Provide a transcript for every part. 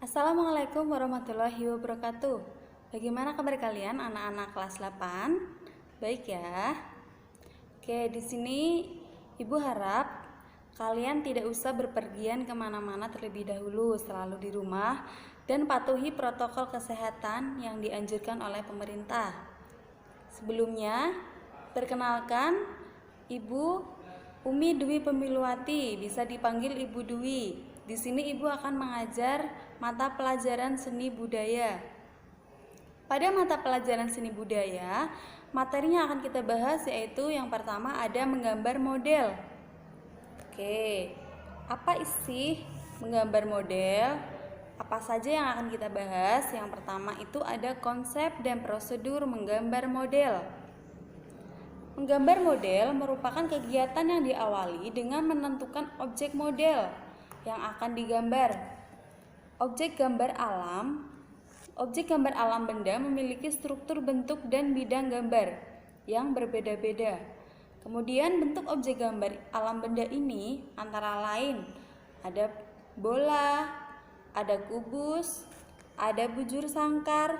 Assalamualaikum warahmatullahi wabarakatuh. Bagaimana kabar kalian anak-anak kelas 8? Baik ya. Oke, di sini Ibu harap kalian tidak usah berpergian kemana-mana terlebih dahulu, selalu di rumah dan patuhi protokol kesehatan yang dianjurkan oleh pemerintah. Sebelumnya, perkenalkan Ibu Umi Dwi Pemiluwati, bisa dipanggil Ibu Dwi. Di sini Ibu akan mengajar mata pelajaran seni budaya. Pada mata pelajaran seni budaya, materinya akan kita bahas yaitu yang pertama ada menggambar model. Oke, apa isi menggambar model? Apa saja yang akan kita bahas? Yang pertama itu ada konsep dan prosedur menggambar model. Menggambar model merupakan kegiatan yang diawali dengan menentukan objek model yang akan digambar. Objek gambar alam benda memiliki struktur bentuk dan bidang gambar yang berbeda-beda. Kemudian bentuk objek gambar alam benda ini antara lain ada bola, ada kubus, ada bujur sangkar,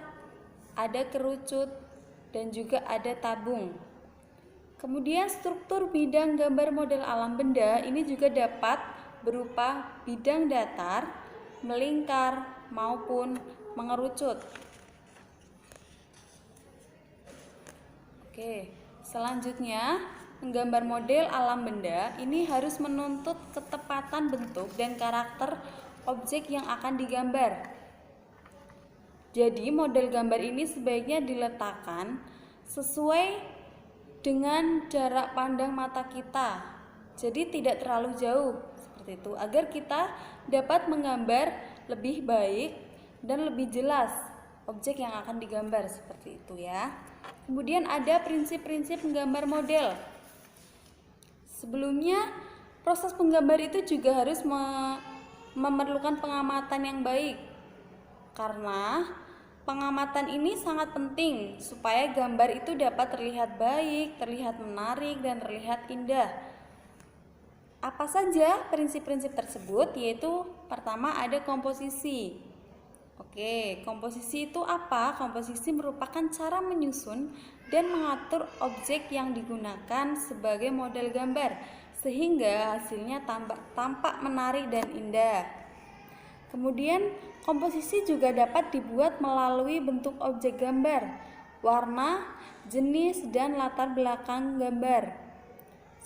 ada kerucut, dan juga ada tabung. Kemudian struktur bidang gambar model alam benda ini juga dapat berupa bidang datar, melingkar, maupun mengerucut. Oke, selanjutnya menggambar model alam benda ini harus menuntut ketepatan bentuk dan karakter objek yang akan digambar. Jadi model gambar ini sebaiknya diletakkan sesuai dengan jarak pandang mata kita, jadi tidak terlalu jauh seperti itu, agar kita dapat menggambar lebih baik dan lebih jelas objek yang akan digambar seperti itu ya. Kemudian ada prinsip-prinsip menggambar model. Sebelumnya proses menggambar itu juga harus memerlukan pengamatan yang baik, karena pengamatan ini sangat penting supaya gambar itu dapat terlihat baik, terlihat menarik, dan terlihat indah. Apa saja prinsip-prinsip tersebut? Yaitu pertama ada komposisi. Oke, komposisi itu apa? Komposisi merupakan cara menyusun dan mengatur objek yang digunakan sebagai model gambar sehingga hasilnya tampak menarik dan indah. Kemudian komposisi juga dapat dibuat melalui bentuk objek gambar, warna, jenis, dan latar belakang gambar.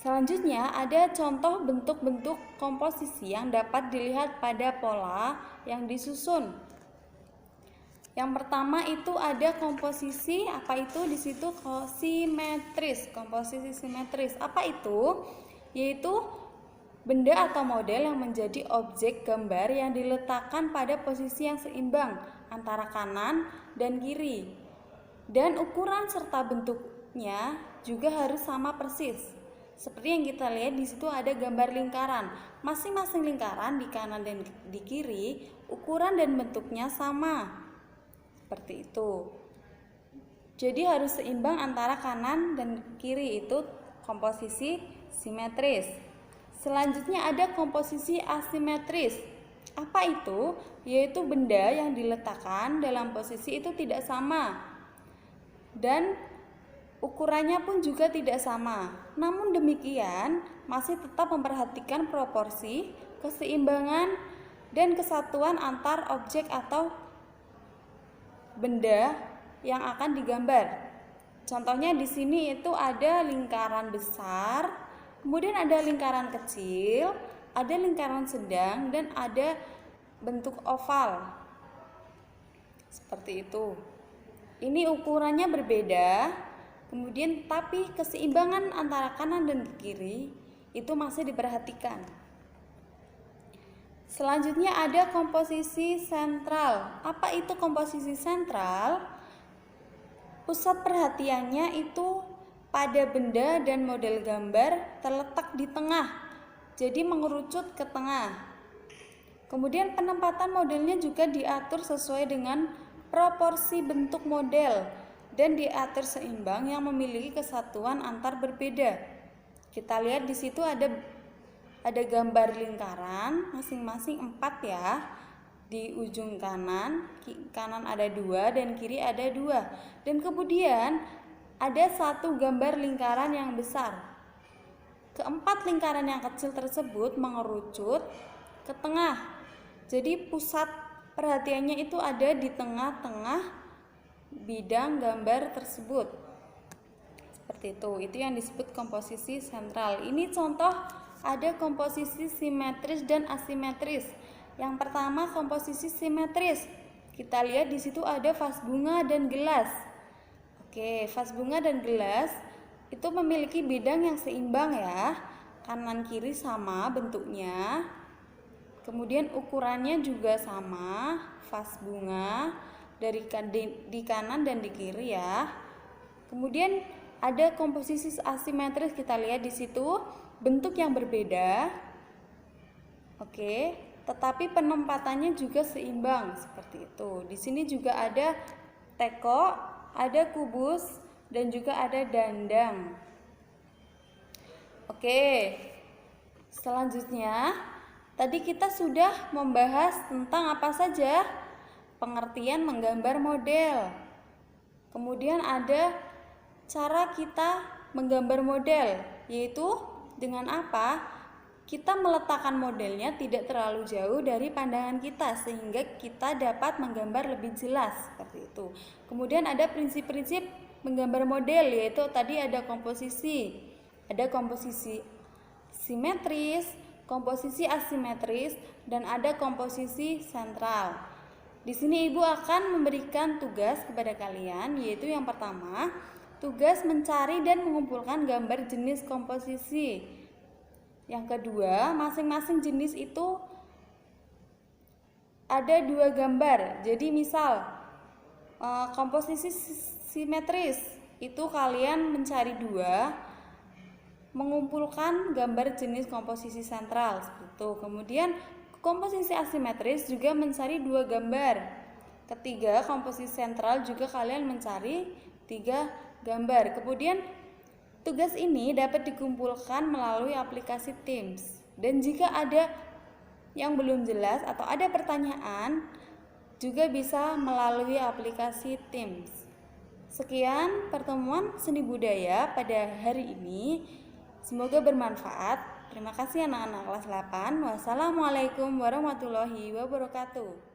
Selanjutnya ada contoh bentuk-bentuk komposisi yang dapat dilihat pada pola yang disusun. Yang pertama itu ada komposisi, apa itu? Di situ simetris, komposisi simetris. Apa itu? Yaitu benda atau model yang menjadi objek gambar yang diletakkan pada posisi yang seimbang antara kanan dan kiri. Dan ukuran serta bentuknya juga harus sama persis. Seperti yang kita lihat di situ ada gambar lingkaran. Masing-masing lingkaran di kanan dan di kiri ukuran dan bentuknya sama. Seperti itu. Jadi harus seimbang antara kanan dan kiri, itu komposisi simetris. Selanjutnya ada komposisi asimetris. Apa itu? Yaitu benda yang diletakkan dalam posisi itu tidak sama dan ukurannya pun juga tidak sama. Namun demikian masih tetap memperhatikan proporsi, keseimbangan, dan kesatuan antar objek atau benda yang akan digambar. Contohnya di sini itu ada lingkaran besar, kemudian ada lingkaran kecil, ada lingkaran sedang, dan ada bentuk oval. Seperti itu. Ini ukurannya berbeda, kemudian tapi keseimbangan antara kanan dan kiri itu masih diperhatikan. Selanjutnya ada komposisi sentral. Apa itu komposisi sentral? Pusat perhatiannya itu pada benda dan model gambar terletak di tengah, jadi mengerucut ke tengah. Kemudian penempatan modelnya juga diatur sesuai dengan proporsi bentuk model dan diatur seimbang yang memiliki kesatuan antar berbeda. Kita lihat di situ ada gambar lingkaran masing-masing 4 ya. di ujung kanan, kanan ada 2 dan kiri ada 2. Dan kemudian ada satu gambar lingkaran yang besar. Keempat lingkaran yang kecil tersebut mengerucut ke tengah. Jadi pusat perhatiannya itu ada di tengah-tengah bidang gambar tersebut. Seperti itu yang disebut komposisi sentral. Ini contoh ada komposisi simetris dan asimetris. Yang pertama komposisi simetris. Kita lihat di situ ada vas bunga dan gelas. Oke, vas bunga dan gelas itu memiliki bidang yang seimbang ya. Kanan kiri sama bentuknya. Kemudian ukurannya juga sama, vas bunga di kanan dan di kiri ya. Kemudian ada komposisi asimetris, kita lihat di situ bentuk yang berbeda. Oke. Tetapi penempatannya juga seimbang seperti itu. Di sini juga ada teko, ada kubus, dan juga ada dandang. Oke. Selanjutnya, tadi kita sudah membahas tentang apa saja? Pengertian menggambar model. Kemudian ada cara kita menggambar model, yaitu dengan apa? Kita meletakkan modelnya tidak terlalu jauh dari pandangan kita sehingga kita dapat menggambar lebih jelas seperti itu. Kemudian ada prinsip-prinsip menggambar model, yaitu tadi ada komposisi simetris, komposisi asimetris, dan ada komposisi sentral. Di sini Ibu akan memberikan tugas kepada kalian, yaitu yang pertama, tugas mencari dan mengumpulkan gambar jenis komposisi. Yang kedua, masing-masing jenis itu ada 2 gambar. Jadi misal komposisi simetris itu kalian mencari 2, mengumpulkan gambar jenis komposisi sentral seperti itu. Kemudian komposisi asimetris juga mencari 2 gambar. Ketiga, komposisi sentral juga kalian mencari 3 gambar. Kemudian tugas ini dapat dikumpulkan melalui aplikasi Teams. Dan jika ada yang belum jelas atau ada pertanyaan, juga bisa melalui aplikasi Teams. Sekian pertemuan seni budaya pada hari ini. Semoga bermanfaat. Terima kasih anak-anak kelas 8. Wassalamualaikum warahmatullahi wabarakatuh.